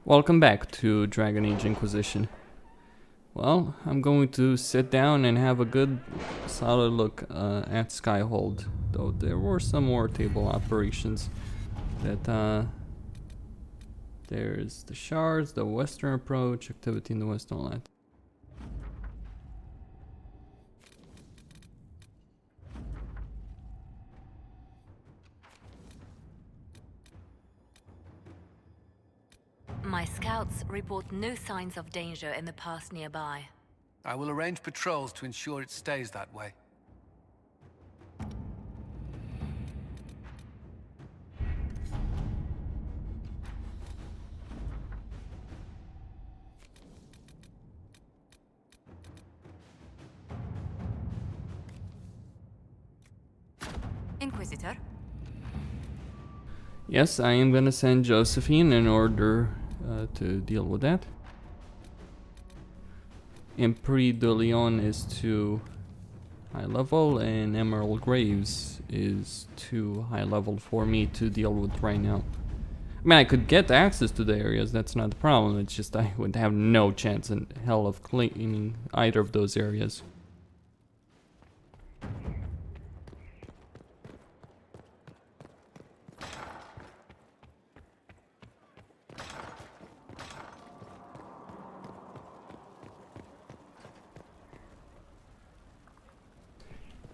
Welcome back to Dragon Age Inquisition. Well, I'm going to sit down and have a good solid look at Skyhold, though there were some more table operations that there's the shards, the western approach, activity in the western land. My scouts report no signs of danger in the pass nearby. I will arrange patrols to ensure it stays that way. Inquisitor? Yes, I am gonna send Josephine in order to deal with that. Impri de Leon is too high level, and Emerald Graves is too high level for me to deal with right now. I mean, I could get access to the areas, that's not the problem, it's just I would have no chance in hell of cleaning either of those areas.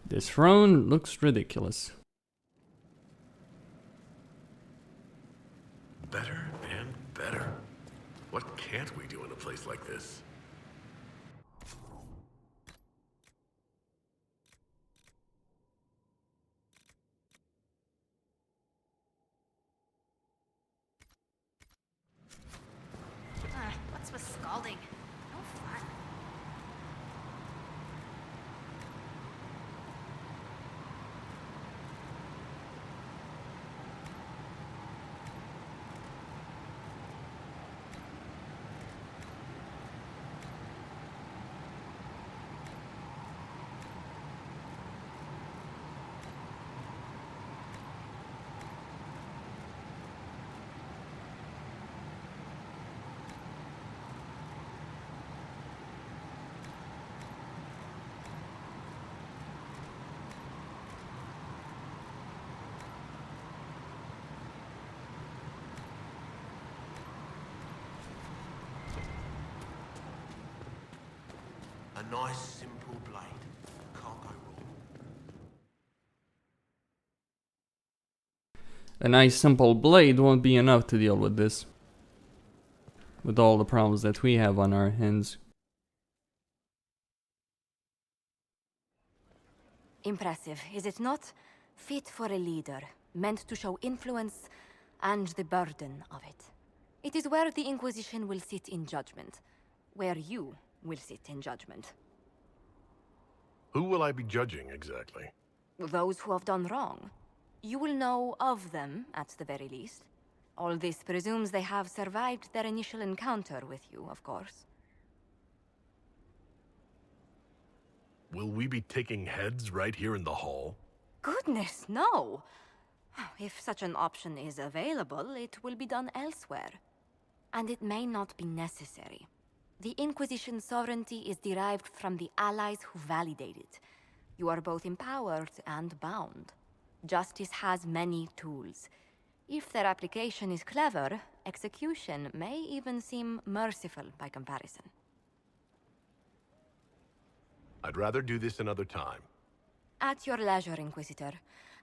This throne looks ridiculous. Better and better. What can't we do in a place like this? What's with scalding? No fun. A nice, simple blade. Can't go wrong. A nice simple blade won't be enough to deal with this. With all the problems that we have on our hands. Impressive, is it not? Fit for a leader, meant to show influence and the burden of it. It is where the Inquisition will sit in judgment. Where you will sit in judgment. Who will I be judging exactly? Those who have done wrong. You will know of them, at the very least. All this presumes they have survived their initial encounter with you, of course. Will we be taking heads right here in the hall? Goodness, no! If such an option is available, it will be done elsewhere. And it may not be necessary. The Inquisition's sovereignty is derived from the allies who validate it. You are both empowered and bound. Justice has many tools. If their application is clever, execution may even seem merciful by comparison. I'd rather do this another time. At your leisure, Inquisitor.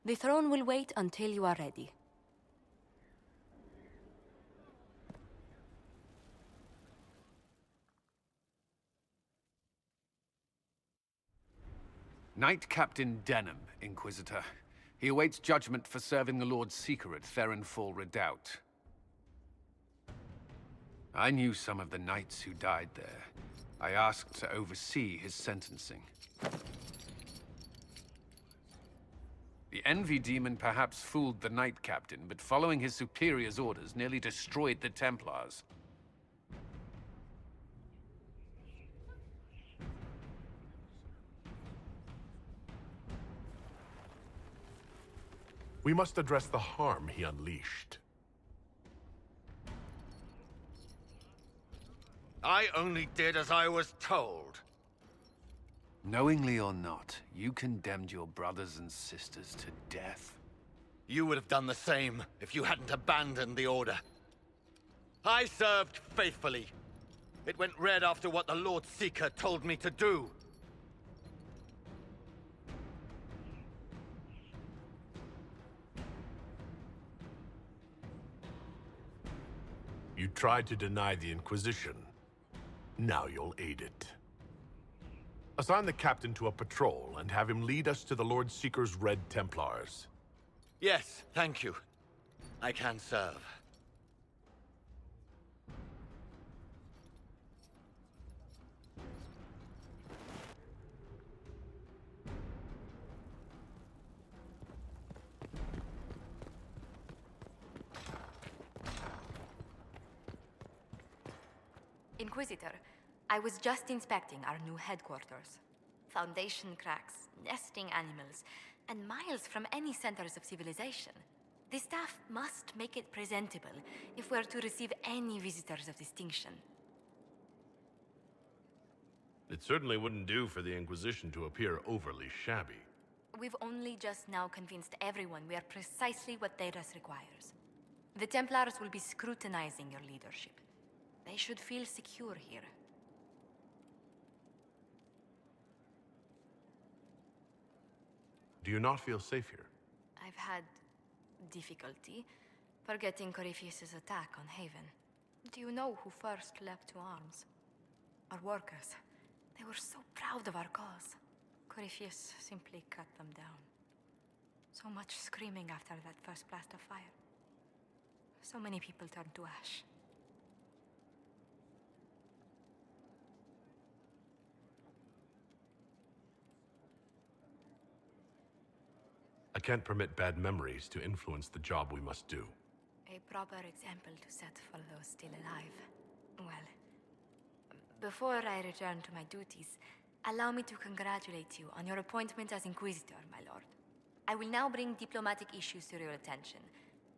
The throne will wait until you are ready. Knight Captain Denham, Inquisitor. He awaits judgment for serving the Lord Seeker at Therenfall Redoubt. I knew some of the knights who died there. I asked to oversee his sentencing. The Envy Demon perhaps fooled the Knight Captain, but following his superior's orders nearly destroyed the Templars. We must address the harm he unleashed. I only did as I was told. Knowingly or not, you condemned your brothers and sisters to death. You would have done the same if you hadn't abandoned the Order. I served faithfully. It went red after what the Lord Seeker told me to do. You tried to deny the Inquisition. Now you'll aid it. Assign the captain to a patrol and have him lead us to the Lord Seeker's Red Templars. Yes, thank you. I can serve. Inquisitor, I was just inspecting our new headquarters. Foundation cracks, nesting animals, and miles from any centers of civilization. The staff must make it presentable if we're to receive any visitors of distinction. It certainly wouldn't do for the Inquisition to appear overly shabby. We've only just now convinced everyone we are precisely what Thedas requires. The Templars will be scrutinizing your leadership. They should feel secure here. Do you not feel safe here? I've had difficulty forgetting Corypheus' attack on Haven. Do you know who first leapt to arms? Our workers. They were so proud of our cause. Corypheus simply cut them down. So much screaming after that first blast of fire. So many people turned to ash. I can't permit bad memories to influence the job we must do. A proper example to set for those still alive. Well, before I return to my duties, allow me to congratulate you on your appointment as Inquisitor, my lord. I will now bring diplomatic issues to your attention,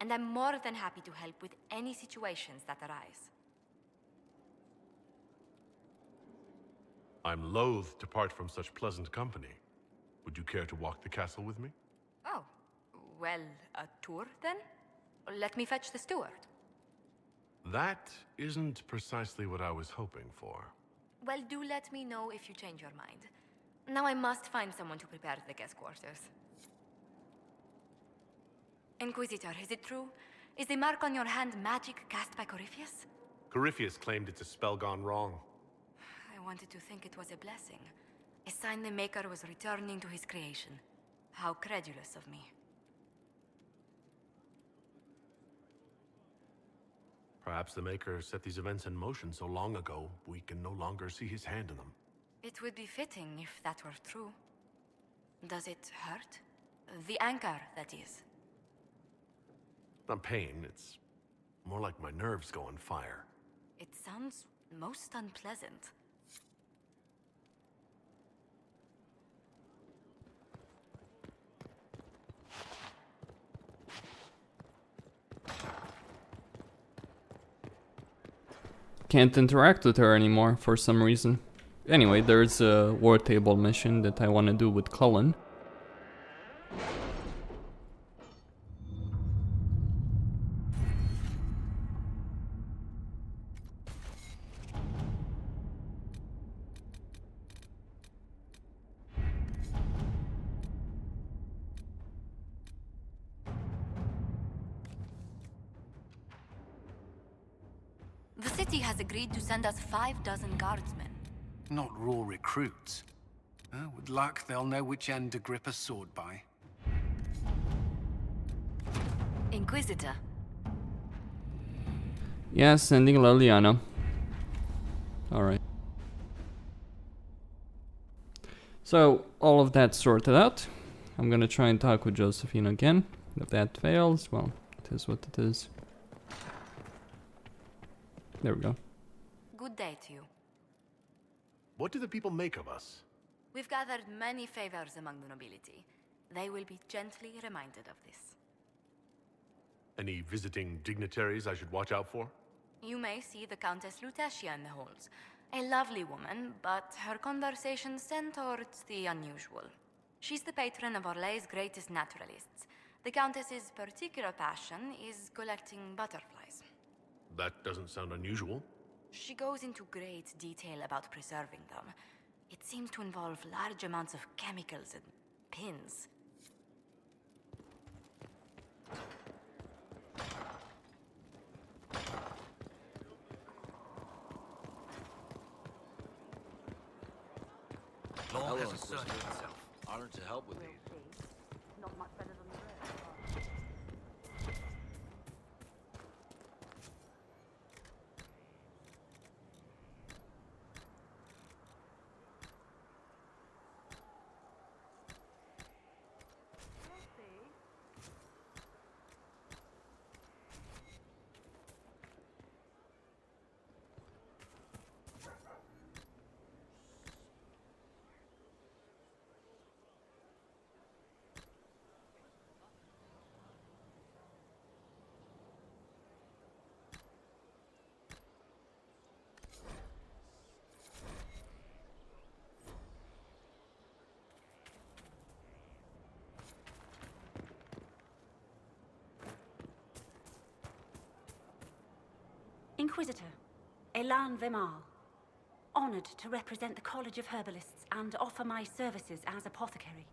and I'm more than happy to help with any situations that arise. I'm loath to part from such pleasant company. Would you care to walk the castle with me? Oh, well, a tour then? Let me fetch the steward. That isn't precisely what I was hoping for. Well, do let me know if you change your mind. Now I must find someone to prepare the guest quarters. Inquisitor, is it true? Is the mark on your hand magic cast by Corypheus? Corypheus claimed it's a spell gone wrong. I wanted to think it was a blessing. A sign the Maker was returning to his creation. How credulous of me. Perhaps the Maker set these events in motion so long ago, we can no longer see his hand in them. It would be fitting if that were true. Does it hurt? The anchor, that is. Not pain, it's more like my nerves go on fire. It sounds most unpleasant. Can't interact with her anymore for some reason. Anyway, there's a war table mission that I want to do with Cullen. The city has agreed to send us 6 guardsmen. Not raw recruits. With luck, they'll know which end to grip a sword by. Inquisitor. Yeah, sending Liliana. Alright. So, all of that sorted out. I'm gonna try and talk with Josephine again. If that fails, well, it is what it is. There we go. Good day to you. What do the people make of us? We've gathered many favors among the nobility. They will be gently reminded of this. Any visiting dignitaries I should watch out for? You may see the Countess Lutetia in the halls. A lovely woman, but her conversations tend towards the unusual. She's the patron of Orlay's greatest naturalists. The Countess's particular passion is collecting butterflies. That doesn't sound unusual. She goes into great detail about preserving them. It seems to involve large amounts of chemicals and pins. Law has asserted itself. Honored to help with these. Not much better than the rest. Inquisitor, Elan Vemar. Honored to represent the College of Herbalists and offer my services as apothecary.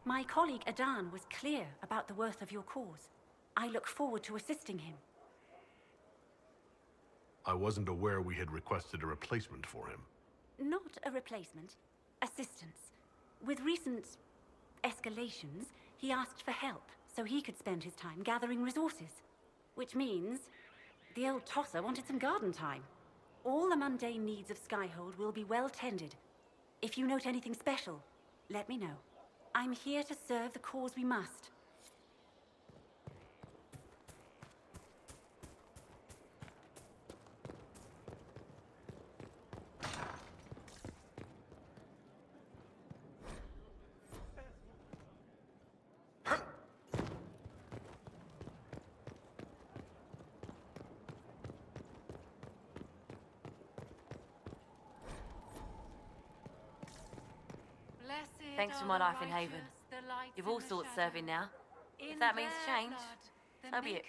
My colleague Adan was clear about the worth of your cause. I look forward to assisting him. I wasn't aware we had requested a replacement for him. Not a replacement, assistance. With recent escalations, he asked for help so he could spend his time gathering resources. Which means the old tosser wanted some garden time. All the mundane needs of Skyhold will be well tended. If you note anything special, let me know. I'm here to serve the cause we must. Thanks for my life in Haven. You've all sorts serving now. If that means change, so be it.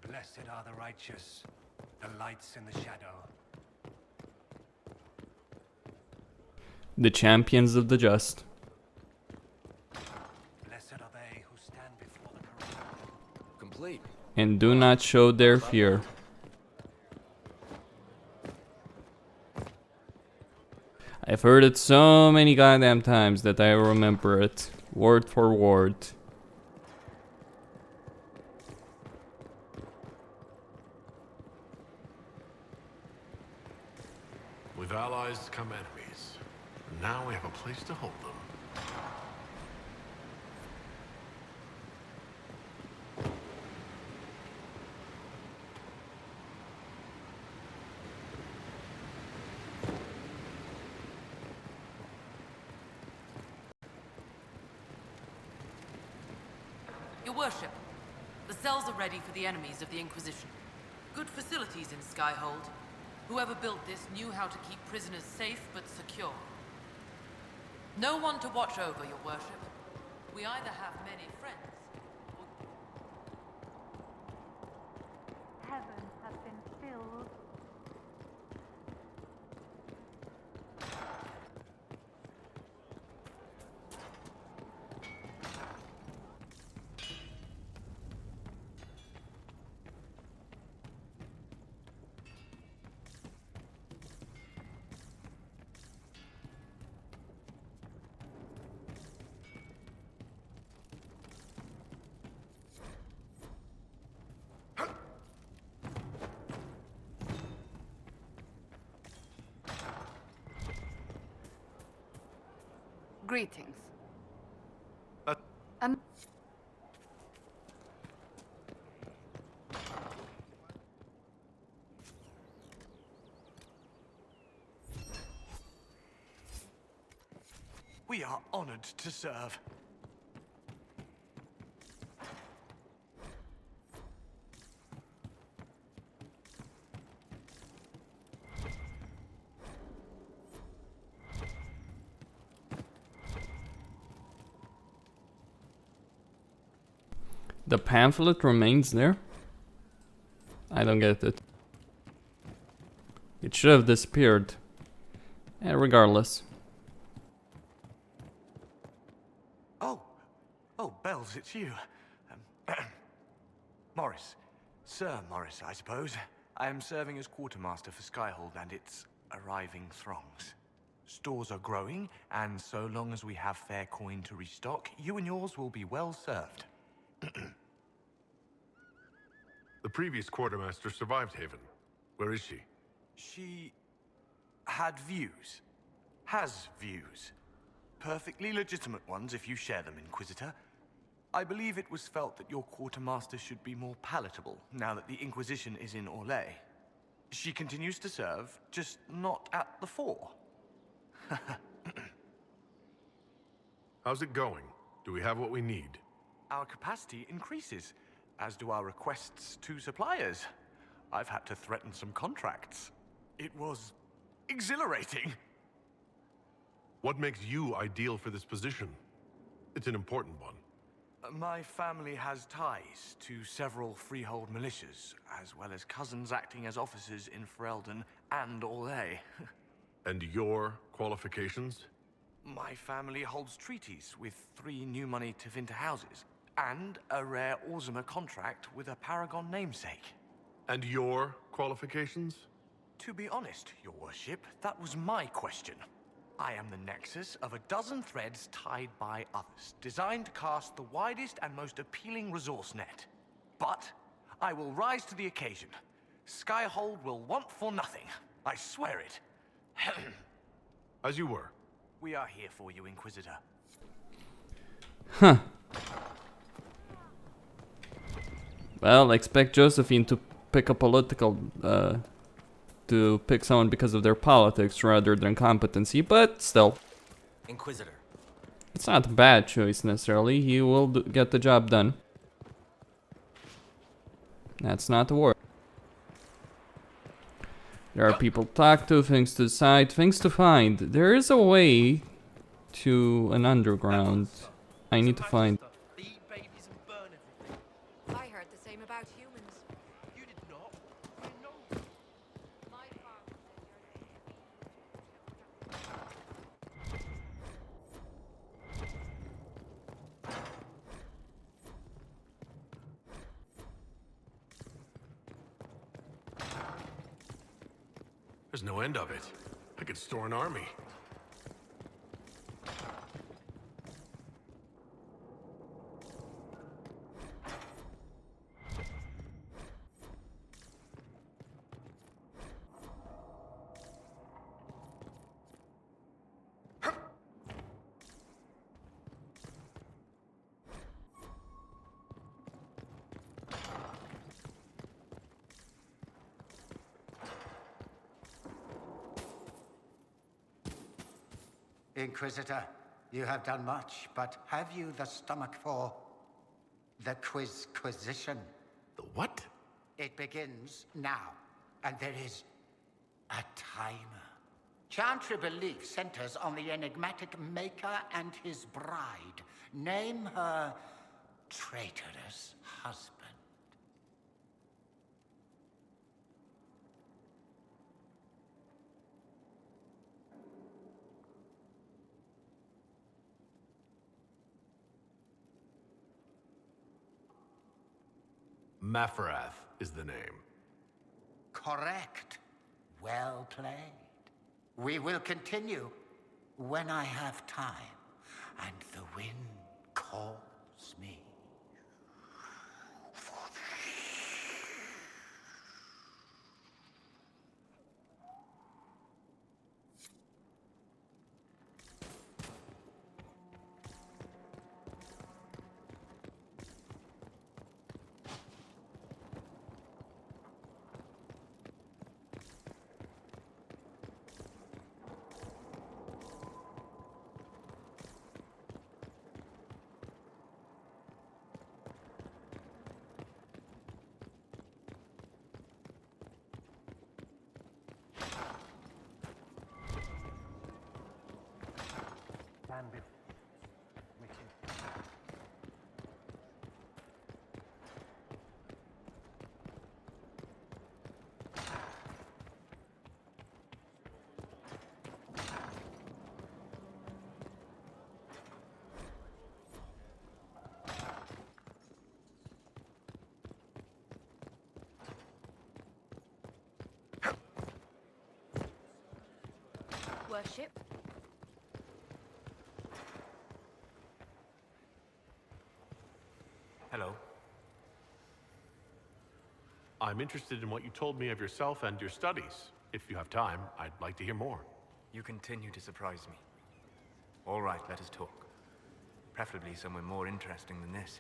Blessed are the righteous, the lights in the shadow. The champions of the just. Blessed are they who stand before the Quran. Complete. And do not show their fear. I've heard it so many goddamn times that I remember it, word for word. With allies come enemies. Now we have a place to hold them. Your worship, the cells are ready for the enemies of the Inquisition. Good facilities in Skyhold. Whoever built this knew how to keep prisoners safe but secure. No one to watch over, your worship. We either have many friends, or... Heaven has been filled. Greetings. Uh, We are honored to serve. The pamphlet remains there? I don't get it. It should have disappeared. Regardless. Oh, Bells, it's you. Morris. Sir Morris, I suppose. I am serving as quartermaster for Skyhold and its arriving throngs. Stores are growing, and so long as we have fair coin to restock, you and yours will be well served. The previous quartermaster survived Haven. Where is she? She had views. Has views. Perfectly legitimate ones if you share them, Inquisitor. I believe it was felt that your quartermaster should be more palatable now that the Inquisition is in Orlais. She continues to serve, just not at the fore. How's it going? Do we have what we need? Our capacity increases, as do our requests to suppliers. I've had to threaten some contracts. It was exhilarating. What makes you ideal for this position? It's an important one. My family has ties to several freehold militias, as well as cousins acting as officers in Ferelden and Orlais. And your qualifications? My family holds treaties with 3 new money Tevinter houses, and a rare Orzuma contract with a Paragon namesake. And your qualifications? To be honest, your worship, that was my question. I am the nexus of a dozen threads tied by others, designed to cast the widest and most appealing resource net. But I will rise to the occasion. Skyhold will want for nothing. I swear it. As you were. We are here for you, Inquisitor. Huh. Well, expect Josephine to pick a political, to pick someone because of their politics rather than competency, but still. Inquisitor. It's not a bad choice necessarily. He will get the job done. That's not the word. There are people to talk to, things to decide, things to find. There is a way to an underground. I need to find. I heard the same about humans. You did not. I know. My father There's no end of it. I could store an army. Inquisitor, you have done much, but have you the stomach for the Quizquisition? The what? It begins now, and there is a timer. Chantry belief centers on the enigmatic Maker and his bride. Name her traitorous husband. Mafarath is the name. Correct. Well played. We will continue when I have time and the wind calls me. Worship. Hello. I'm interested in what you told me of yourself and your studies. If you have time, I'd like to hear more. You continue to surprise me. All right, let us talk. Preferably somewhere more interesting than this.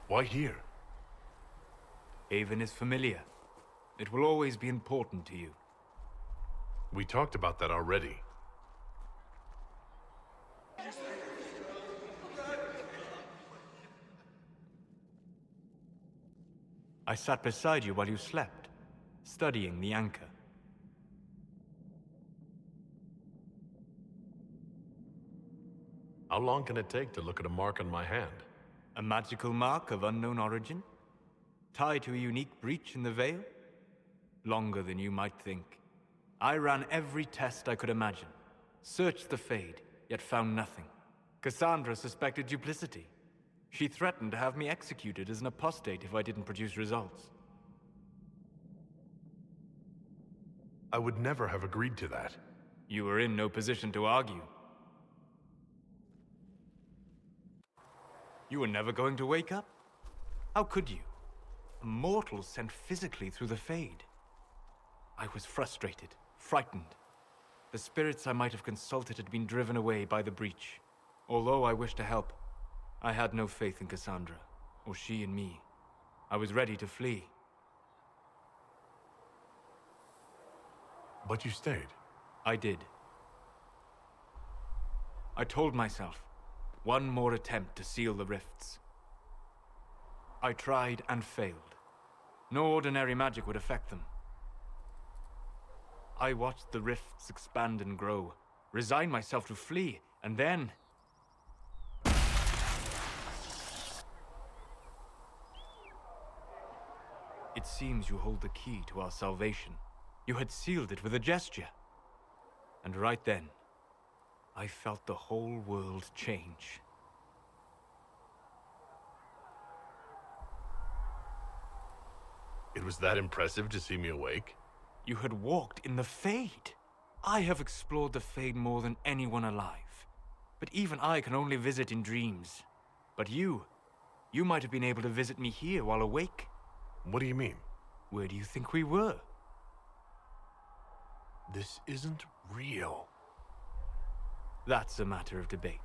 Why here? Haven is familiar. It will always be important to you. We talked about that already. I sat beside you while you slept, studying the anchor. How long can it take to look at a mark on my hand? A magical mark of unknown origin? Tied to a unique breach in the veil? Longer than you might think. I ran every test I could imagine. Searched the Fade, yet found nothing. Cassandra suspected duplicity. She threatened to have me executed as an apostate if I didn't produce results. I would never have agreed to that. You were in no position to argue. You were never going to wake up? How could you? A mortal sent physically through the Fade. I was frustrated, frightened. The spirits I might have consulted had been driven away by the breach. Although I wished to help, I had no faith in Cassandra, or she in me. I was ready to flee. But you stayed. I did. I told myself, one more attempt to seal the rifts. I tried and failed. No ordinary magic would affect them. I watched the rifts expand and grow, resigned myself to flee, and then... It seems you hold the key to our salvation. You had sealed it with a gesture. And right then, I felt the whole world change. It was that impressive to see me awake? You had walked in the Fade. I have explored the Fade more than anyone alive. But even I can only visit in dreams. But you might have been able to visit me here while awake. What do you mean? Where do you think we were? This isn't real. That's a matter of debate.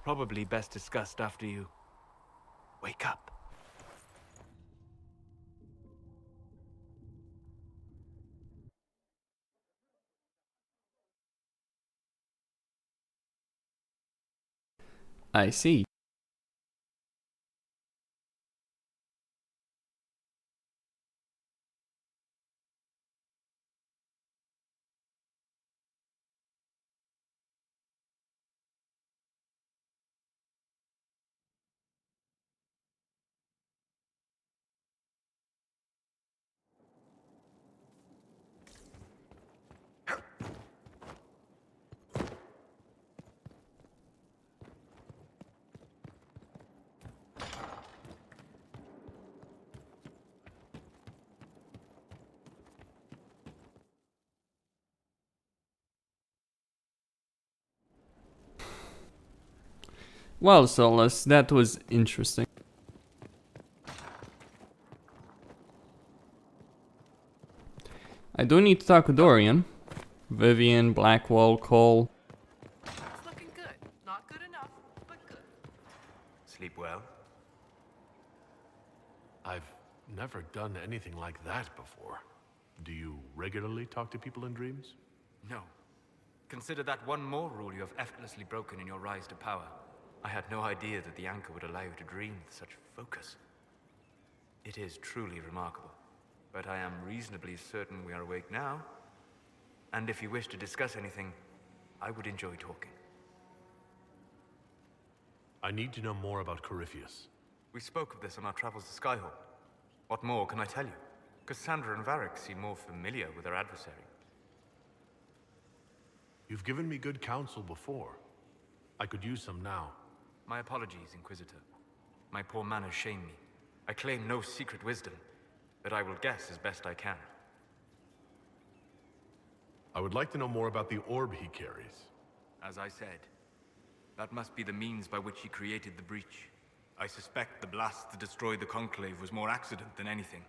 Probably best discussed after you wake up. I see. Well, Solus, that was interesting. I do need to talk to Dorian. Vivian, Blackwell, Cole. It's looking good. Not good enough, but good. Sleep well? I've never done anything like that before. Do you regularly talk to people in dreams? No. Consider that one more rule you have effortlessly broken in your rise to power. I had no idea that the anchor would allow you to dream with such focus. It is truly remarkable. But I am reasonably certain we are awake now. And if you wish to discuss anything, I would enjoy talking. I need to know more about Corypheus. We spoke of this on our travels to Skyhold. What more can I tell you? Cassandra and Varric seem more familiar with their adversary. You've given me good counsel before. I could use some now. My apologies, Inquisitor. My poor manners shame me. I claim no secret wisdom, but I will guess as best I can. I would like to know more about the orb he carries. As I said, that must be the means by which he created the breach. I suspect the blast that destroyed the Conclave was more accident than anything.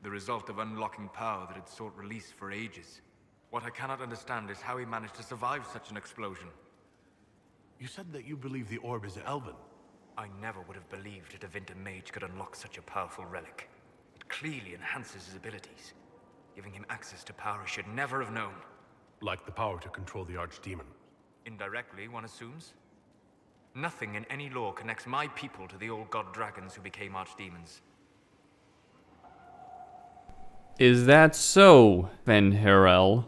The result of unlocking power that had sought release for ages. What I cannot understand is how he managed to survive such an explosion. You said that you believe the orb is Elven. I never would have believed a Tevinter mage could unlock such a powerful relic. It clearly enhances his abilities, giving him access to power he should never have known. Like the power to control the Archdemon. Indirectly, one assumes. Nothing in any lore connects my people to the old god dragons who became archdemons. Is that so, Van Herel?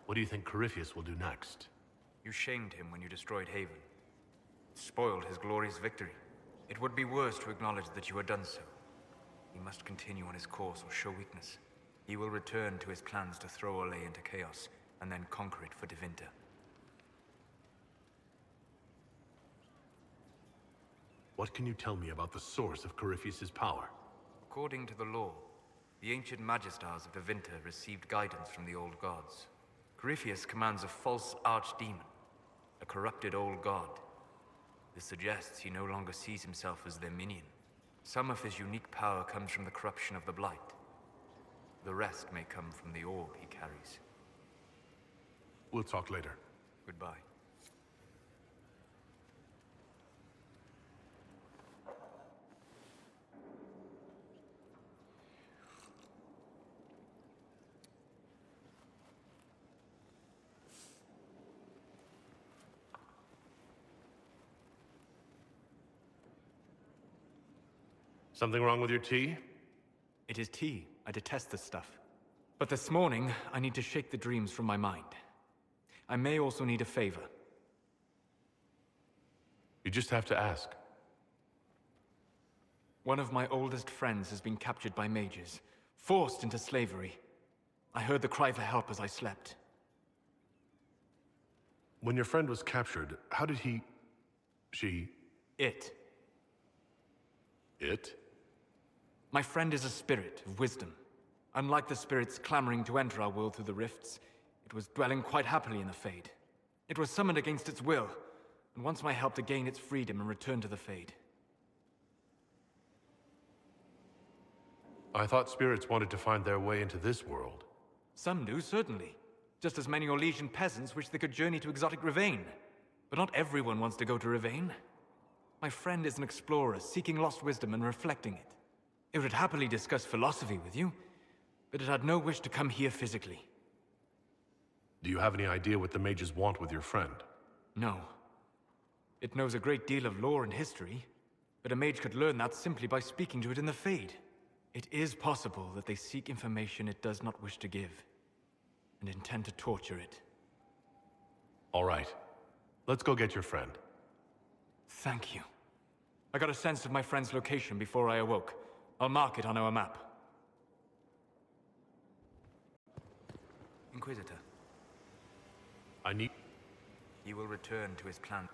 What do you think Corypheus will do next? You shamed him when you destroyed Haven. Spoiled his glorious victory. It would be worse to acknowledge that you had done so. He must continue on his course or show weakness. He will return to his plans to throw Olay into chaos, and then conquer it for Tevinter. What can you tell me about the source of Corypheus' power? According to the law, the ancient Magistars of Tevinter received guidance from the old gods. Corypheus commands a false archdemon, a corrupted old god. This suggests he no longer sees himself as their minion. Some of his unique power comes from the corruption of the Blight. The rest may come from the orb he carries. We'll talk later. Goodbye. Something wrong with your tea? It is tea. I detest this stuff. But this morning, I need to shake the dreams from my mind. I may also need a favor. You just have to ask. One of my oldest friends has been captured by mages, forced into slavery. I heard the cry for help as I slept. When your friend was captured, how did he... It. It? My friend is a spirit of wisdom. Unlike the spirits clamoring to enter our world through the rifts, it was dwelling quite happily in the Fade. It was summoned against its will, and wants my help to gain its freedom and return to the Fade. I thought spirits wanted to find their way into this world. Some do, certainly. Just as many Orlesian peasants wish they could journey to exotic Rivain. But not everyone wants to go to Rivain. My friend is an explorer, seeking lost wisdom and reflecting it. It would happily discuss philosophy with you, but it had no wish to come here physically. Do you have any idea what the mages want with your friend? No. It knows a great deal of lore and history, but a mage could learn that simply by speaking to it in the Fade. It is possible that they seek information it does not wish to give, and intend to torture it. All right. Let's go get your friend. Thank you. I got a sense of my friend's location before I awoke. I'll mark it on our map. Inquisitor. I need... He will return to his plan.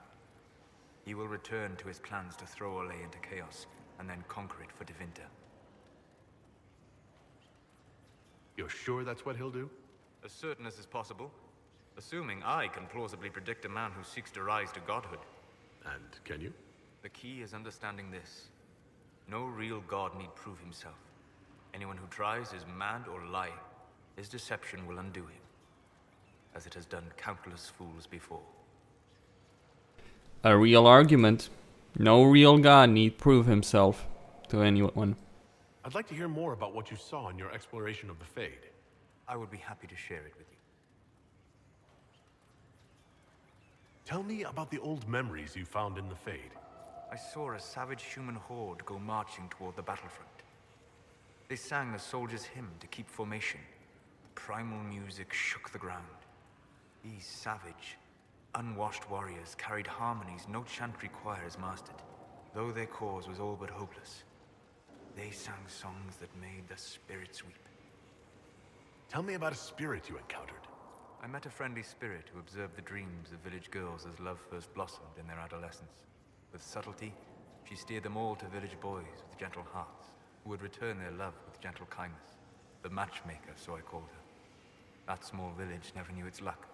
He will return to his plans to throw Olay into chaos, and then conquer it for Tevinter. You're sure that's what he'll do? As certain as is possible. Assuming I can plausibly predict a man who seeks to rise to godhood. And can you? The key is understanding this. No real god need prove himself. Anyone who tries is mad or lying. His deception will undo him, as it has done countless fools before. A real argument. No real god need prove himself to anyone. I'd like to hear more about what you saw in your exploration of the Fade. I would be happy to share it with you. Tell me about the old memories you found in the Fade. I saw a savage human horde go marching toward the battlefront. They sang a soldier's hymn to keep formation. The primal music shook the ground. These savage, unwashed warriors carried harmonies no chantry choirs mastered, though their cause was all but hopeless. They sang songs that made the spirits weep. Tell me about a spirit you encountered. I met a friendly spirit who observed the dreams of village girls as love first blossomed in their adolescence. With subtlety, she steered them all to village boys with gentle hearts, who would return their love with gentle kindness. The matchmaker, so I called her. That small village never knew its luck.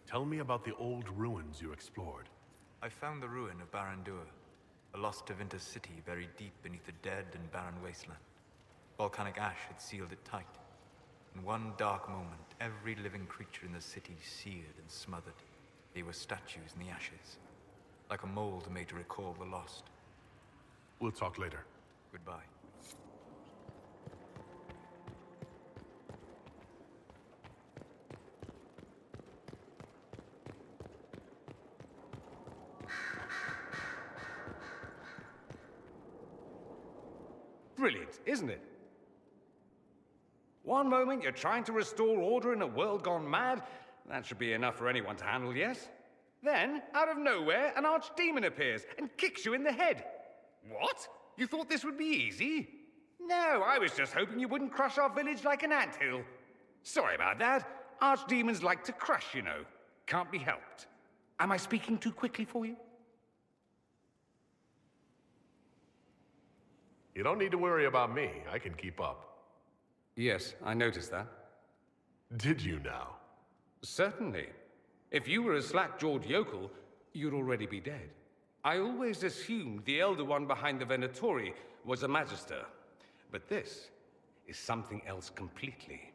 Tell me about the old ruins you explored. I found the ruin of Barandur, a lost Tevinter city buried deep beneath a dead and barren wasteland. Volcanic ash had sealed it tight. In one dark moment, every living creature in the city seared and smothered. They were statues in the ashes, like a mold made to recall the lost. We'll talk later. Goodbye. Brilliant, isn't it? One moment you're trying to restore order in a world gone mad. That should be enough for anyone to handle, yes? Then, out of nowhere, an archdemon appears and kicks you in the head. What? You thought this would be easy? No, I was just hoping you wouldn't crush our village like an anthill. Sorry about that. Archdemons like to crush, you know. Can't be helped. Am I speaking too quickly for you? You don't need to worry about me. I can keep up. Yes, I noticed that. Did you now? Certainly. If you were a slack-jawed yokel, you'd already be dead. I always assumed the Elder One behind the Venatori was a Magister. But this is something else completely.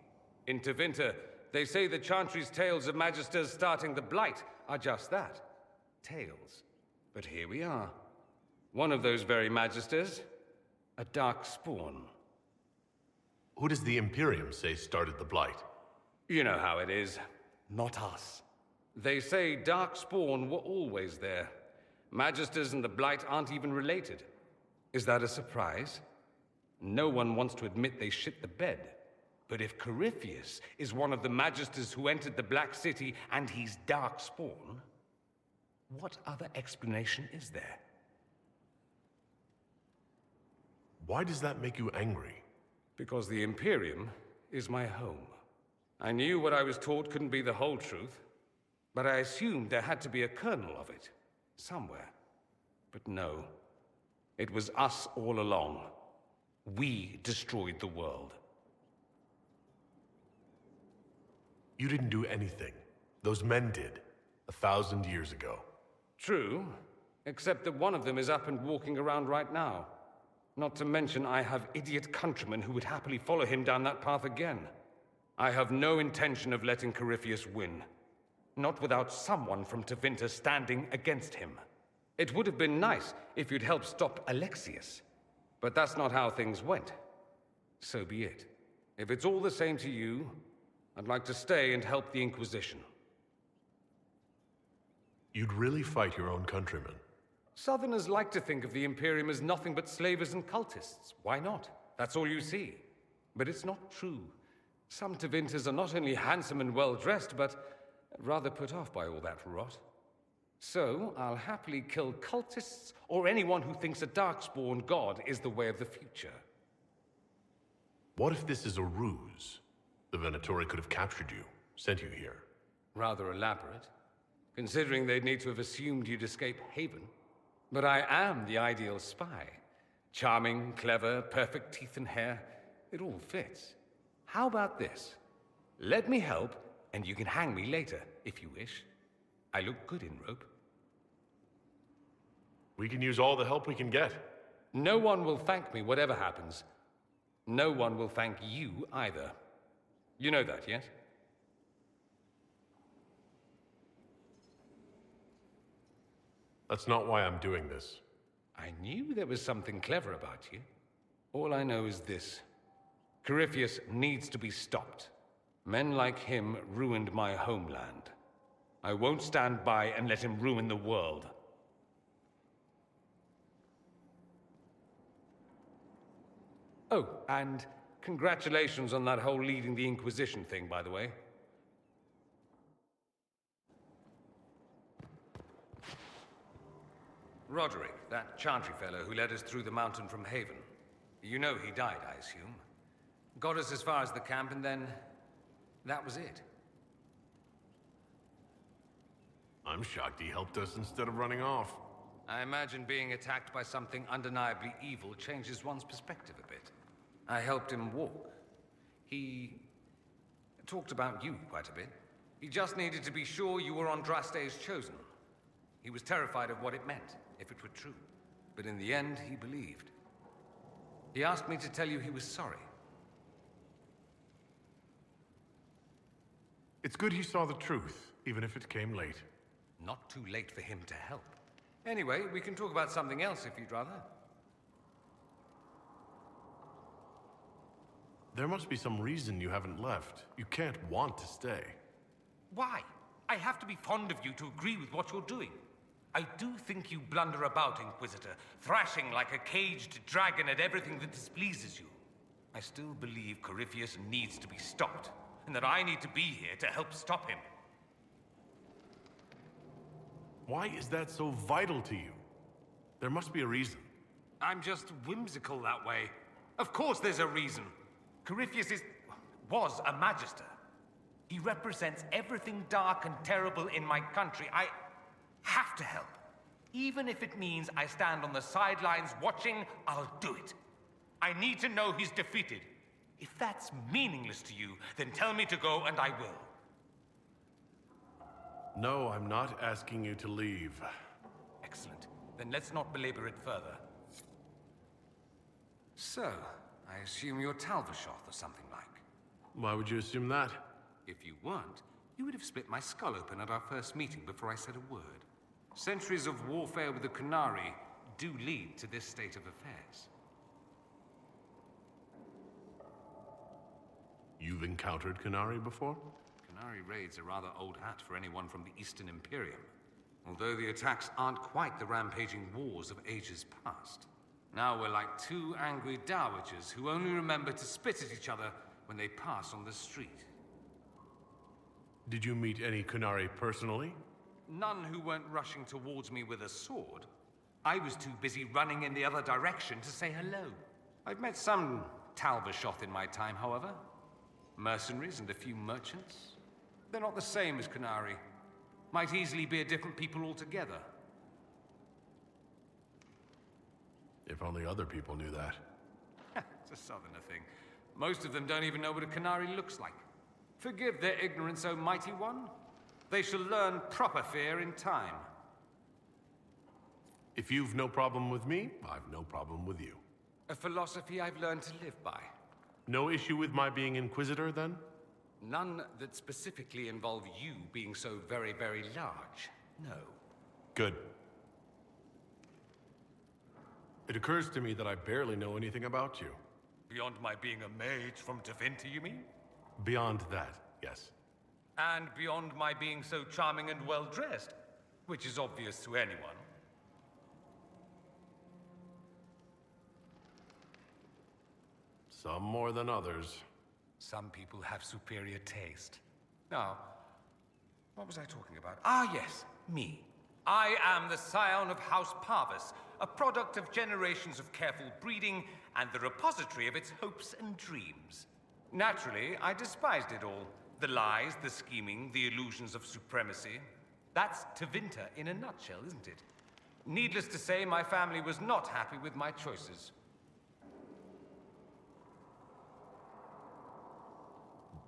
In Tevinter, they say the Chantry's tales of Magisters starting the Blight are just that. Tales. But here we are. One of those very Magisters, a dark spawn. Who does the Imperium say started the Blight? You know how it is. Not us. They say dark spawn were always there. Magisters and the Blight aren't even related. Is that a surprise? No one wants to admit they shit the bed. But if Corypheus is one of the Magisters who entered the Black City and he's dark spawn, what other explanation is there? Why does that make you angry? Because the Imperium is my home. I knew what I was taught couldn't be the whole truth, but I assumed there had to be a kernel of it, somewhere. But no, it was us all along. We destroyed the world. You didn't do anything. Those men did, 1,000 years ago. True, except that one of them is up and walking around right now. Not to mention I have idiot countrymen who would happily follow him down that path again. I have no intention of letting Corypheus win. Not without someone from Tevinter standing against him. It would have been nice if you'd helped stop Alexius. But that's not how things went. So be it. If it's all the same to you, I'd like to stay and help the Inquisition. You'd really fight your own countrymen? Southerners like to think of the Imperium as nothing but slavers and cultists. Why not? That's all you see. But it's not true. Some Tevinters are not only handsome and well-dressed, but rather put off by all that rot. So, I'll happily kill cultists or anyone who thinks a Darkspawn god is the way of the future. What if this is a ruse? The Venatori could have captured you, sent you here. Rather elaborate, considering they'd need to have assumed you'd escape Haven. But I am the ideal spy. Charming, clever, perfect teeth and hair. It all fits. How about this? Let me help, and you can hang me later, if you wish. I look good in rope. We can use all the help we can get. No one will thank me, whatever happens. No one will thank you, either. You know that, yes? That's not why I'm doing this. I knew there was something clever about you. All I know is this. Corypheus needs to be stopped. Men like him ruined my homeland. I won't stand by and let him ruin the world. Oh, and congratulations on that whole leading the Inquisition thing, by the way. Roderick, that Chantry fellow who led us through the mountain from Haven. You know he died, I assume. Got us as far as the camp, and then that was it. I'm shocked he helped us instead of running off. I imagine being attacked by something undeniably evil changes one's perspective a bit. I helped him walk. He talked about you quite a bit. He just needed to be sure you were Andraste's chosen. He was terrified of what it meant, if it were true. But in the end, he believed. He asked me to tell you he was sorry. It's good he saw the truth, even if it came late. Not too late for him to help. Anyway, we can talk about something else if you'd rather. There must be some reason you haven't left. You can't want to stay. Why? I have to be fond of you to agree with what you're doing. I do think you blunder about, Inquisitor, thrashing like a caged dragon at everything that displeases you. I still believe Corypheus needs to be stopped, and that I need to be here to help stop him. Why is that so vital to you? There must be a reason. I'm just whimsical that way. Of course there's a reason. Corypheus was a Magister. He represents everything dark and terrible in my country. I have to help. Even if it means I stand on the sidelines watching, I'll do it. I need to know he's defeated. If that's meaningless to you, then tell me to go and I will. No, I'm not asking you to leave. Excellent. Then let's not belabor it further. So, I assume you're Talvashoth or something like. Why would you assume that? If you weren't, you would have split my skull open at our first meeting before I said a word. Centuries of warfare with the Qunari do lead to this state of affairs. You've encountered Qunari before? Qunari raids are rather old hat for anyone from the Eastern Imperium, although the attacks aren't quite the rampaging wars of ages past. Now we're like two angry dowagers who only remember to spit at each other when they pass on the street. Did you meet any Qunari personally? None who weren't rushing towards me with a sword. I was too busy running in the other direction to say hello. I've met some Talvashoth in my time, however. Mercenaries and a few merchants. They're not the same as Qunari. Might easily be a different people altogether. If only other people knew that. It's a southerner thing. Most of them don't even know what a Qunari looks like. Forgive their ignorance, O mighty one. They shall learn proper fear in time. If you've no problem with me, I've no problem with you. A philosophy I've learned to live by. No issue with my being Inquisitor, then? None that specifically involve you being so very, very large. No. Good. It occurs to me that I barely know anything about you. Beyond my being a mage from Tevinter, you mean? Beyond that, yes. And beyond my being so charming and well-dressed, which is obvious to anyone. Some more than others. Some people have superior taste. Now, what was I talking about? Ah, yes, me. I am the scion of House Parvis, a product of generations of careful breeding and the repository of its hopes and dreams. Naturally, I despised it all. The lies, the scheming, the illusions of supremacy. That's Tevinter in a nutshell, isn't it? Needless to say, my family was not happy with my choices.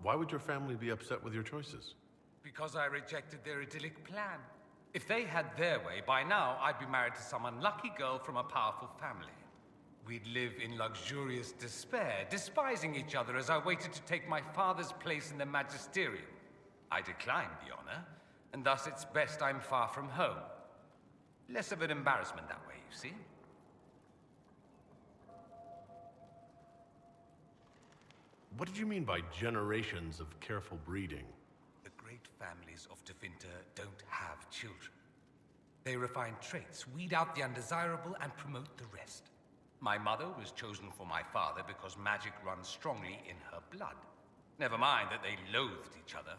Why would your family be upset with your choices? Because I rejected their idyllic plan. If they had their way, by now I'd be married to some unlucky girl from a powerful family. We'd live in luxurious despair, despising each other as I waited to take my father's place in the magisterium. I declined the honor, and thus it's best I'm far from home. Less of an embarrassment that way, you see? What did you mean by generations of careful breeding? The great families of Tevinter don't have children. They refine traits, weed out the undesirable, and promote the rest. My mother was chosen for my father because magic runs strongly in her blood. Never mind that they loathed each other.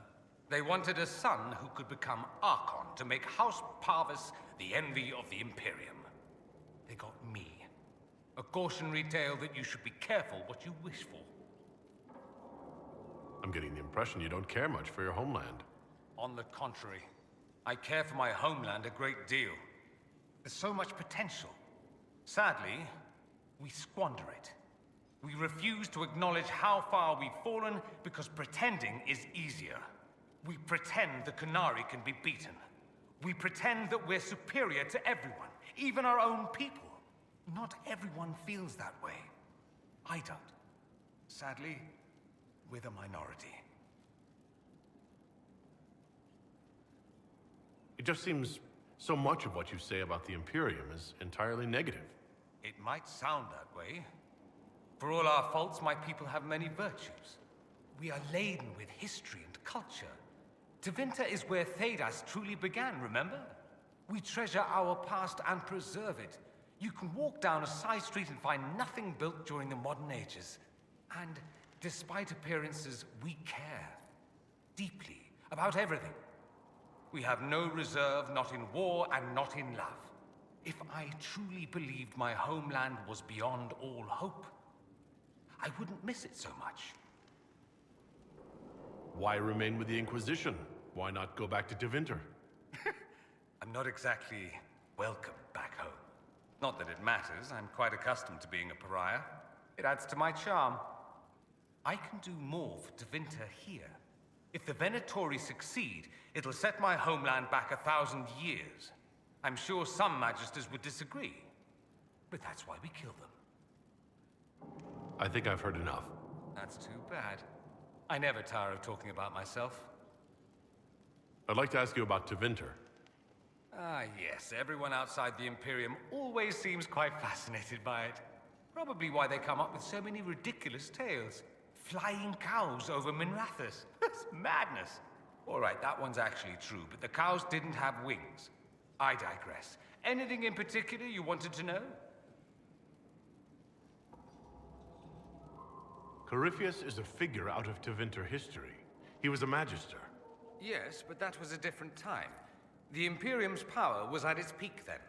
They wanted a son who could become Archon to make House Parvis the envy of the Imperium. They got me. A cautionary tale that you should be careful what you wish for. I'm getting the impression you don't care much for your homeland. On the contrary, I care for my homeland a great deal. There's so much potential. Sadly, we squander it. We refuse to acknowledge how far we've fallen because pretending is easier. We pretend the Qunari can be beaten. We pretend that we're superior to everyone, even our own people. Not everyone feels that way. I don't. Sadly, we're the minority. It just seems so much of what you say about the Imperium is entirely negative. It might sound that way. For all our faults, my people have many virtues. We are laden with history and culture. Tevinter is where Thedas truly began, remember? We treasure our past and preserve it. You can walk down a side street and find nothing built during the modern ages. And despite appearances, we care. Deeply. About everything. We have no reserve, not in war and not in love. If I truly believed my homeland was beyond all hope, I wouldn't miss it so much. Why remain with the Inquisition? Why not go back to Tevinter? I'm not exactly welcome back home. Not that it matters, I'm quite accustomed to being a pariah. It adds to my charm. I can do more for Tevinter here. If the Venatori succeed, it'll set my homeland back 1,000 years. I'm sure some Magisters would disagree, but that's why we kill them. I think I've heard enough. That's too bad. I never tire of talking about myself. I'd like to ask you about Tevinter. Ah, yes. Everyone outside the Imperium always seems quite fascinated by it. Probably why they come up with so many ridiculous tales. Flying cows over Minrathous. That's madness. All right, that one's actually true, but the cows didn't have wings. I digress. Anything in particular you wanted to know? Corypheus is a figure out of Tevinter history. He was a Magister. Yes, but that was a different time. The Imperium's power was at its peak then.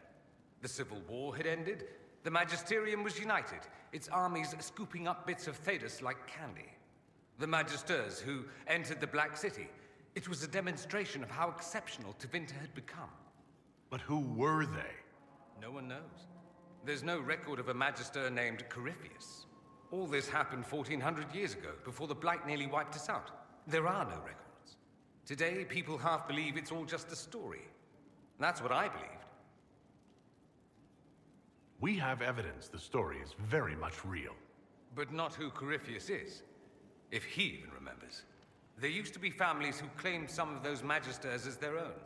The Civil War had ended. The Magisterium was united, its armies scooping up bits of Thedas like candy. The Magisters who entered the Black City. It was a demonstration of how exceptional Tevinter had become. But who were they? No one knows. There's no record of a Magister named Corypheus. All this happened 1400 years ago, before the Blight nearly wiped us out. There are no records. Today, people half believe it's all just a story. That's what I believed. We have evidence the story is very much real. But not who Corypheus is. If he even remembers. There used to be families who claimed some of those Magisters as their own.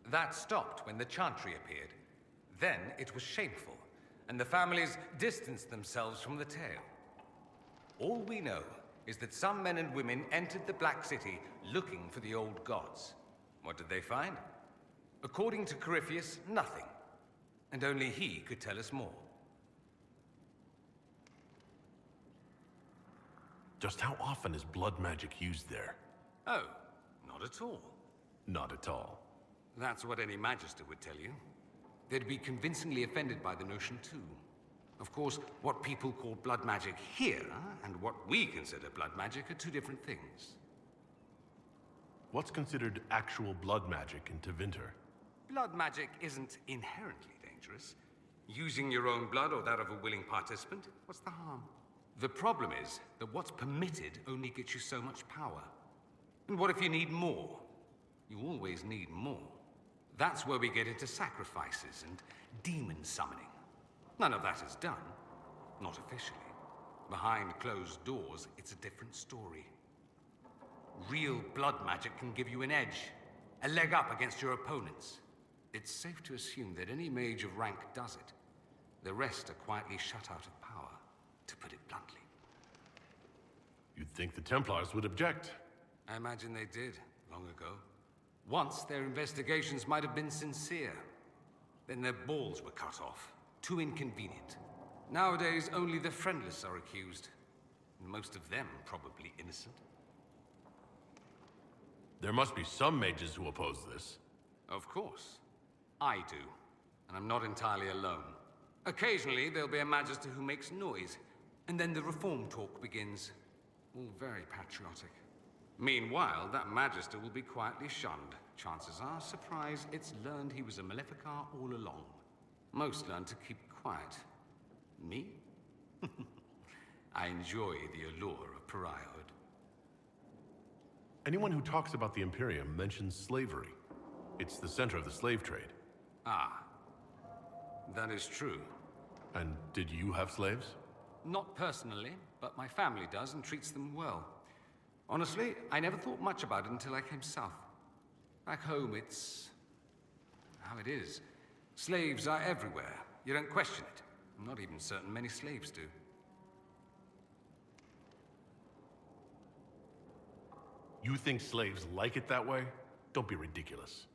That stopped when the Chantry appeared. Then it was shameful, and the families distanced themselves from the tale. All we know is that some men and women entered the Black City looking for the old gods. What did they find? According to Corypheus, nothing. And only he could tell us more. Just how often is blood magic used there? Oh, not at all. Not at all. That's what any Magister would tell you. They'd be convincingly offended by the notion, too. Of course, what people call blood magic here, and what we consider blood magic, are two different things. What's considered actual blood magic in Tevinter? Blood magic isn't inherently dangerous. Using your own blood or that of a willing participant, what's the harm? The problem is that what's permitted only gets you so much power. And what if you need more? You always need more. That's where we get into sacrifices and demon summoning. None of that is done. Not officially. Behind closed doors, it's a different story. Real blood magic can give you an edge, a leg up against your opponents. It's safe to assume that any mage of rank does it. The rest are quietly shut out of power, to put it bluntly. You'd think the Templars would object. I imagine they did, long ago. Once, their investigations might have been sincere. Then their balls were cut off. Too inconvenient. Nowadays, only the friendless are accused. And most of them probably innocent. There must be some mages who oppose this. Of course. I do. And I'm not entirely alone. Occasionally, there'll be a magister who makes noise. And then the reform talk begins. All very patriotic. Meanwhile, that magister will be quietly shunned. Chances are, surprise, it's learned he was a Maleficar all along. Most learn to keep quiet. Me? I enjoy the allure of pariahhood. Anyone who talks about the Imperium mentions slavery. It's the center of the slave trade. Ah. That is true. And did you have slaves? Not personally, but my family does and treats them well. Honestly, I never thought much about it until I came south. Back home, it's how it is. Slaves are everywhere. You don't question it. I'm not even certain many slaves do. You think slaves like it that way? Don't be ridiculous.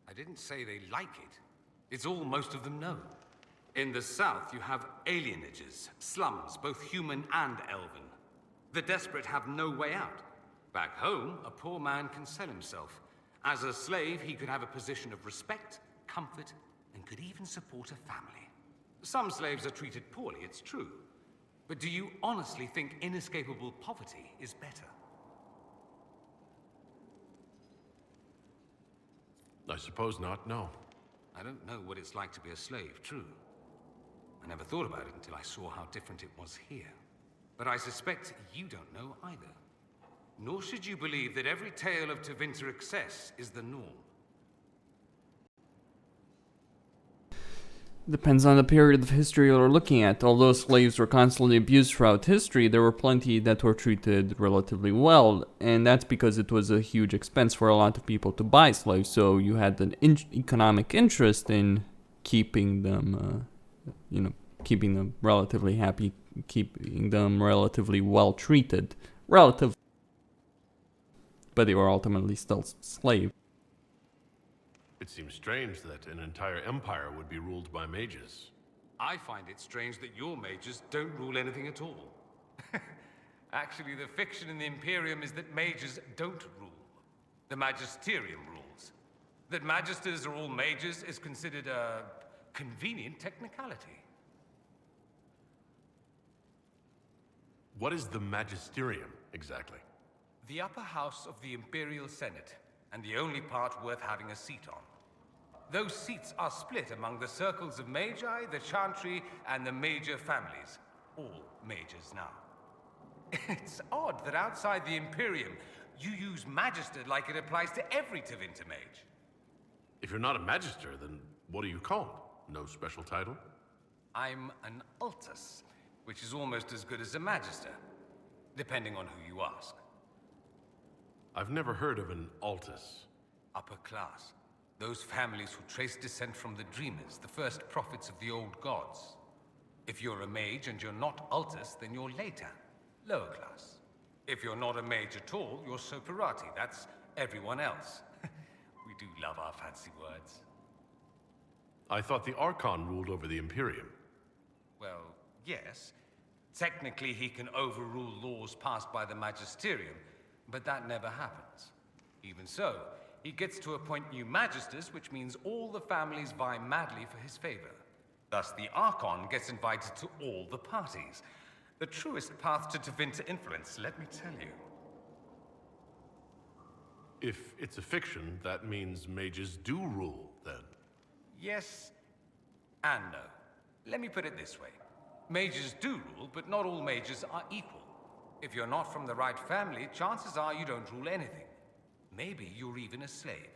I didn't say they like it. It's all most of them know. In the south, you have alienages, slums, both human and elven. The desperate have no way out. Back home, a poor man can sell himself. As a slave, he could have a position of respect, comfort, and could even support a family. Some slaves are treated poorly, it's true. But do you honestly think inescapable poverty is better? I suppose not, no. I don't know what it's like to be a slave, true. I never thought about it until I saw how different it was here. But I suspect you don't know either. Nor should you believe that every tale of Tevinter excess is the norm. Depends on the period of history you're looking at. Although slaves were constantly abused throughout history, there were plenty that were treated relatively well, and that's because it was a huge expense for a lot of people to buy slaves, so you had an economic interest in keeping them, keeping them relatively happy, keeping them relatively well treated. But they were ultimately still slaves. It seems strange that an entire empire would be ruled by mages. I find it strange that your mages don't rule anything at all. Actually, the fiction in the Imperium is that mages don't rule. The Magisterium rules. That magisters are all mages is considered a convenient technicality. What is the Magisterium, exactly? The upper house of the Imperial Senate, and the only part worth having a seat on. Those seats are split among the circles of Magi, the Chantry, and the major families. All mages now. It's odd that outside the Imperium, you use Magister like it applies to every Tevinter mage. If you're not a Magister, then what are you called? No special title? I'm an Altus, which is almost as good as a Magister, depending on who you ask. I've never heard of an Altus. Upper class. Those families who trace descent from the Dreamers, the first prophets of the old gods. If you're a mage and you're not Altus, then you're later, lower class. If you're not a mage at all, you're Soperati. That's everyone else. We do love our fancy words. I thought the Archon ruled over the Imperium. Well, yes. Technically, he can overrule laws passed by the Magisterium, but that never happens. Even so, he gets to appoint new magisters, which means all the families vie madly for his favor. Thus, the Archon gets invited to all the parties. The truest path to Tevinter influence, let me tell you. If it's a fiction, that means mages do rule, then. Yes and no. Let me put it this way. Mages do rule, but not all mages are equal. If you're not from the right family, chances are you don't rule anything. Maybe you're even a slave.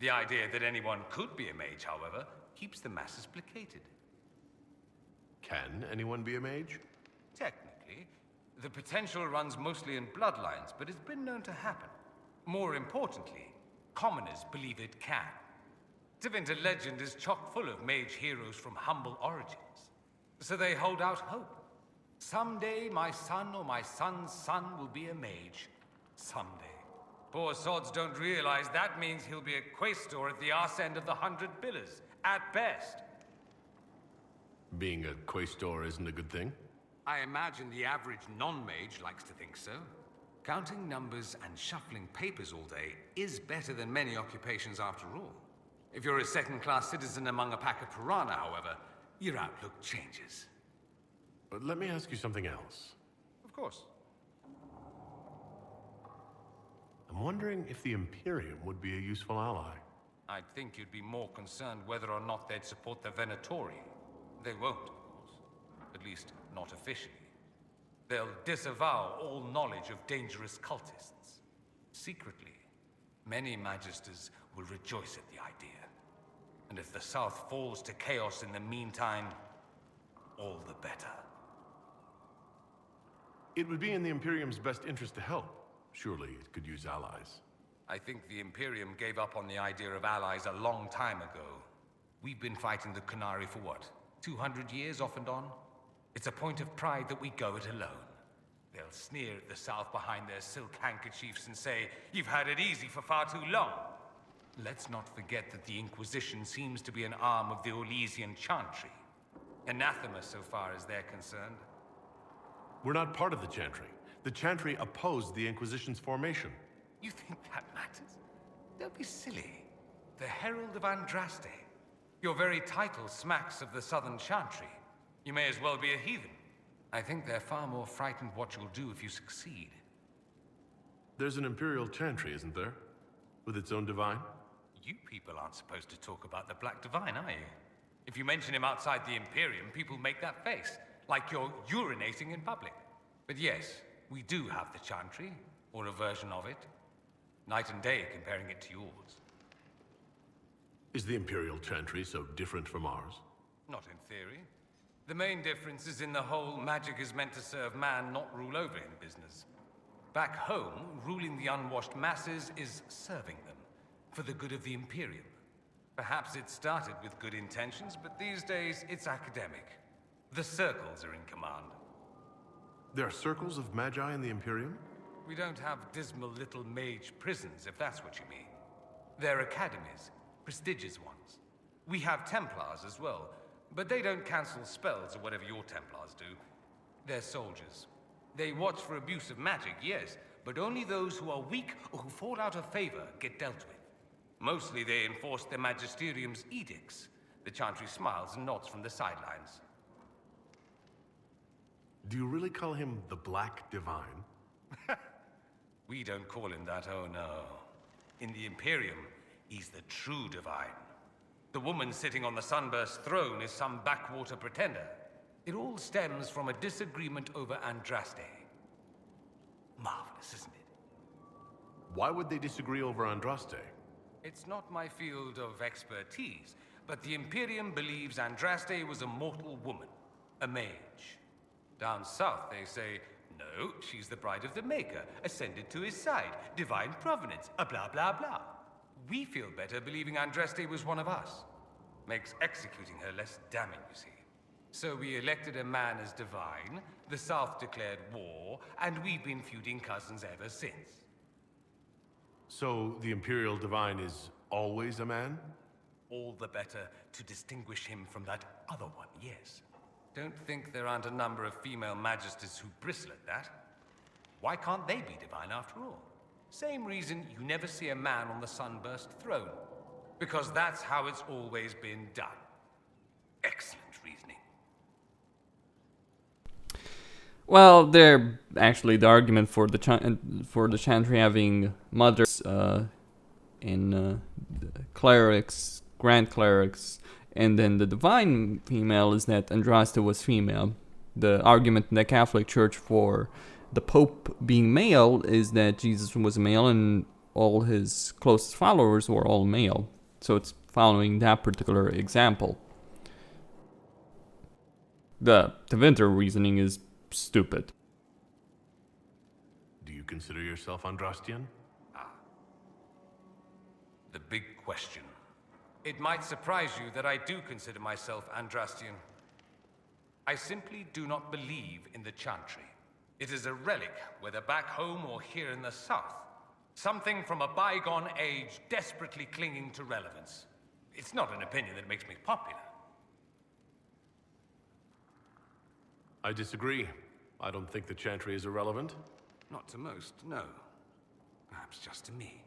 The idea that anyone could be a mage, however, keeps the masses placated. Can anyone be a mage? Technically, the potential runs mostly in bloodlines, but it's been known to happen. More importantly, commoners believe it can. Tevinter legend is chock full of mage heroes from humble origins, so they hold out hope. Someday my son or my son's son will be a mage. Someday. Poor sods don't realize that means he'll be a quaestor at the arse end of the 100 pillars, at best. Being a quaestor isn't a good thing? I imagine the average non-mage likes to think so. Counting numbers and shuffling papers all day is better than many occupations after all. If you're a second-class citizen among a pack of piranha, however, your outlook changes. But let me ask you something else. Of course. I'm wondering if the Imperium would be a useful ally. I'd think you'd be more concerned whether or not they'd support the Venatori. They won't, of course. At least, not officially. They'll disavow all knowledge of dangerous cultists. Secretly, many Magisters will rejoice at the idea. And if the South falls to chaos in the meantime, all the better. It would be in the Imperium's best interest to help. Surely it could use allies. I think the Imperium gave up on the idea of allies a long time ago. We've been fighting the Qunari for what? 200 years off and on? It's a point of pride that we go it alone. They'll sneer at the South behind their silk handkerchiefs and say, "You've had it easy for far too long." Let's not forget that the Inquisition seems to be an arm of the Orlesian Chantry. Anathema so far as they're concerned. We're not part of the Chantry. The Chantry opposed the Inquisition's formation. You think that matters? Don't be silly. The Herald of Andraste. Your very title smacks of the Southern Chantry. You may as well be a heathen. I think they're far more frightened what you'll do if you succeed. There's an Imperial Chantry, isn't there? With its own divine? You people aren't supposed to talk about the Black Divine, are you? If you mention him outside the Imperium, people make that face, like you're urinating in public. But yes, we do have the Chantry, or a version of it. Night and day comparing it to yours. Is the Imperial Chantry so different from ours? Not in theory. The main difference is in the whole magic is meant to serve man, not rule over him business. Back home, ruling the unwashed masses is serving them, for the good of the Imperium. Perhaps it started with good intentions, but these days it's academic. The circles are in command. There are circles of magi in the Imperium? We don't have dismal little mage prisons, if that's what you mean. They're academies, prestigious ones. We have Templars as well, but they don't cancel spells or whatever your Templars do. They're soldiers. They watch for abuse of magic, yes, but only those who are weak or who fall out of favor get dealt with. Mostly they enforce their magisterium's edicts. The Chantry smiles and nods from the sidelines. Do you really call him the Black Divine? We don't call him that, oh no. In the Imperium, he's the true divine. The woman sitting on the Sunburst throne is some backwater pretender. It all stems from a disagreement over Andraste. Marvelous, isn't it? Why would they disagree over Andraste? It's not my field of expertise, but the Imperium believes Andraste was a mortal woman, a mage. Down south, they say, no, she's the bride of the Maker, ascended to his side, divine provenance, a blah blah blah. We feel better believing Andraste was one of us. Makes executing her less damning, you see. So we elected a man as divine, the South declared war, and we've been feuding cousins ever since. So the Imperial Divine is always a man? All the better to distinguish him from that other one, yes. Don't think there aren't a number of female magisters who bristle at that. Why can't they be divine after all? Same reason you never see a man on the Sunburst throne. Because that's how it's always been done. Excellent reasoning. Well, they're actually the argument for the Chantry having mothers in clerics, grand clerics, and then the divine female is that Andraste was female. The argument in the Catholic Church for the Pope being male is that Jesus was male and all his closest followers were all male. So it's following that particular example. The Tevinter reasoning is stupid. Do you consider yourself Andrastian? The big question. It might surprise you that I do consider myself Andrastian. I simply do not believe in the Chantry. It is a relic, whether back home or here in the south. Something from a bygone age desperately clinging to relevance. It's not an opinion that makes me popular. I disagree. I don't think the Chantry is irrelevant. Not to most, no. Perhaps just to me.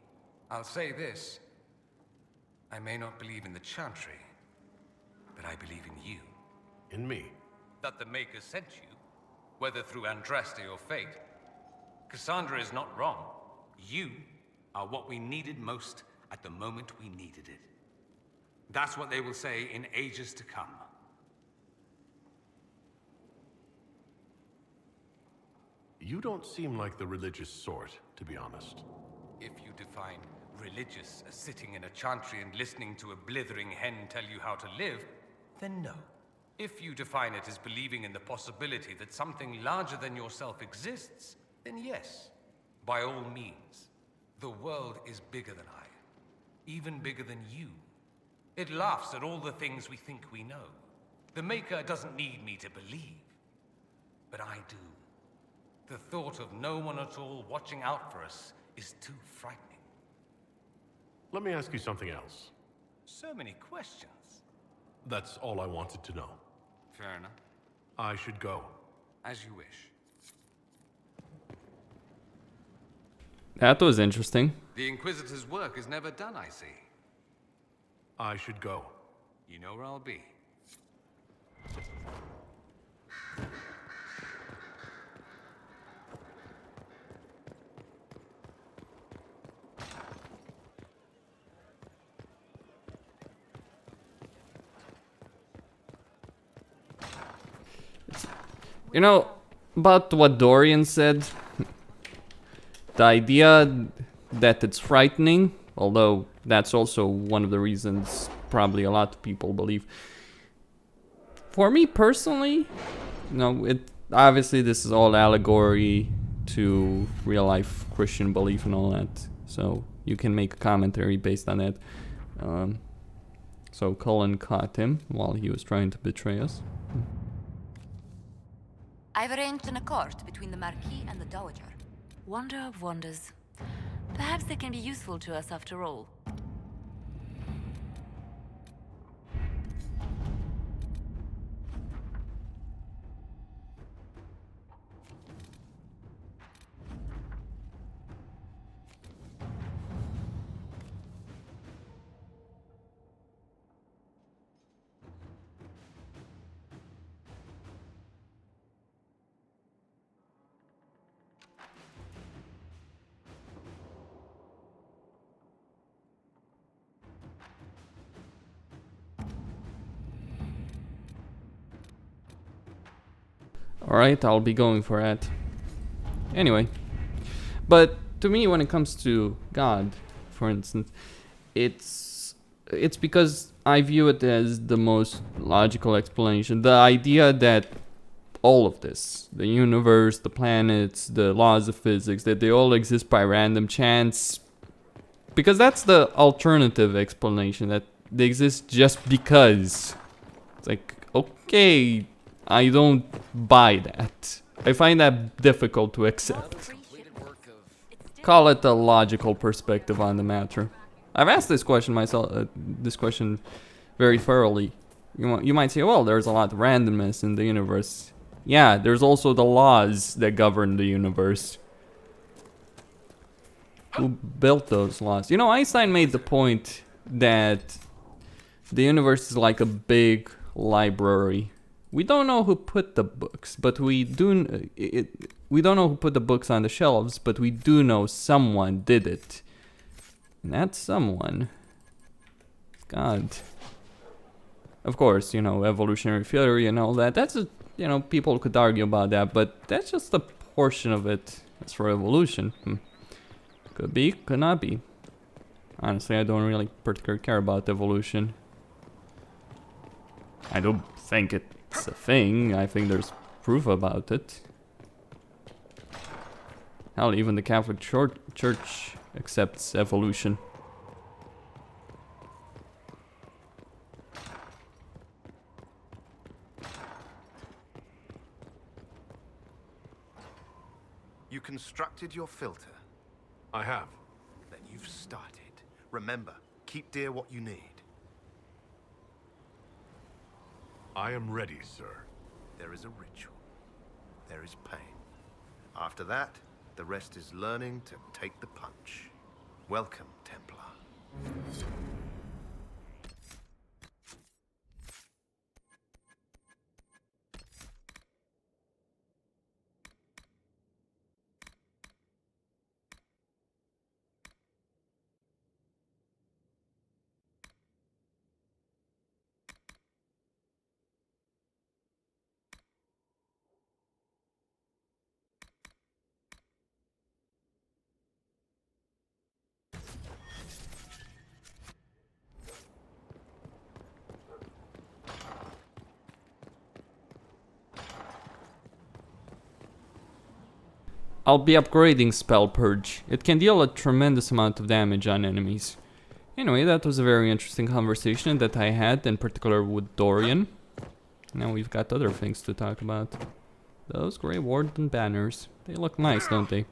I'll say this. I may not believe in the Chantry, but I believe in you. In me? That the Maker sent you, whether through Andraste or fate. Cassandra is not wrong. You are what we needed most at the moment we needed it. That's what they will say in ages to come. You don't seem like the religious sort, to be honest. If you define religious as sitting in a chantry and listening to a blithering hen tell you how to live, then no. If you define it as believing in the possibility that something larger than yourself exists, then yes, by all means. The world is bigger than I, even bigger than you. It laughs at all the things we think we know. The Maker doesn't need me to believe, but I do. The thought of no one at all watching out for us is too frightening. Let me ask you something else. So many questions. That's all I wanted to know. Fair enough. I should go. As you wish. That was interesting. The Inquisitor's work is never done, I see. I should go. You know where I'll be. You know, about what Dorian said, the idea that it's frightening, although that's also one of the reasons probably a lot of people believe. For me personally, you know, it obviously this is all allegory to real life Christian belief and all that, so you can make a commentary based on that. So Cullen caught him while he was trying to betray us. I've arranged an accord between the Marquis and the Dowager. Wonder of wonders. Perhaps they can be useful to us after all. Alright, I'll be going for that. Anyway. But to me, when it comes to God, for instance, it's because I view it as the most logical explanation. The idea that all of this, the universe, the planets, the laws of physics, that they all exist by random chance, because that's the alternative explanation, that they exist just because. It's like, okay, I don't buy that. I find that difficult to accept. Call it a logical perspective on the matter. I've asked this question myself, very thoroughly. You might say, well, there's a lot of randomness in the universe. Yeah, there's also the laws that govern the universe. Who built those laws? You know, Einstein made the point that the universe is like a big library. We don't know who put the books, but we don't know who put the books on the shelves, but we do know someone did it. And that someone, God. Of course, you know, evolutionary theory and all that. That's you know, people could argue about that, but that's just a portion of it. As for evolution, could be, could not be. Honestly, I don't really particularly care about evolution. I don't think it's a thing. I think there's proof about it. Hell, even the Catholic Church accepts evolution. You constructed your filter? I have. Then you've started. Remember, keep dear what you need. I am ready, sir. There is a ritual. There is pain. After that, the rest is learning to take the punch. Welcome, Templar. I'll be upgrading Spell Purge. It can deal a tremendous amount of damage on enemies. Anyway, that was a very interesting conversation that I had, in particular with Dorian. Now we've got other things to talk about. Those Grey Warden banners. They look nice, don't they?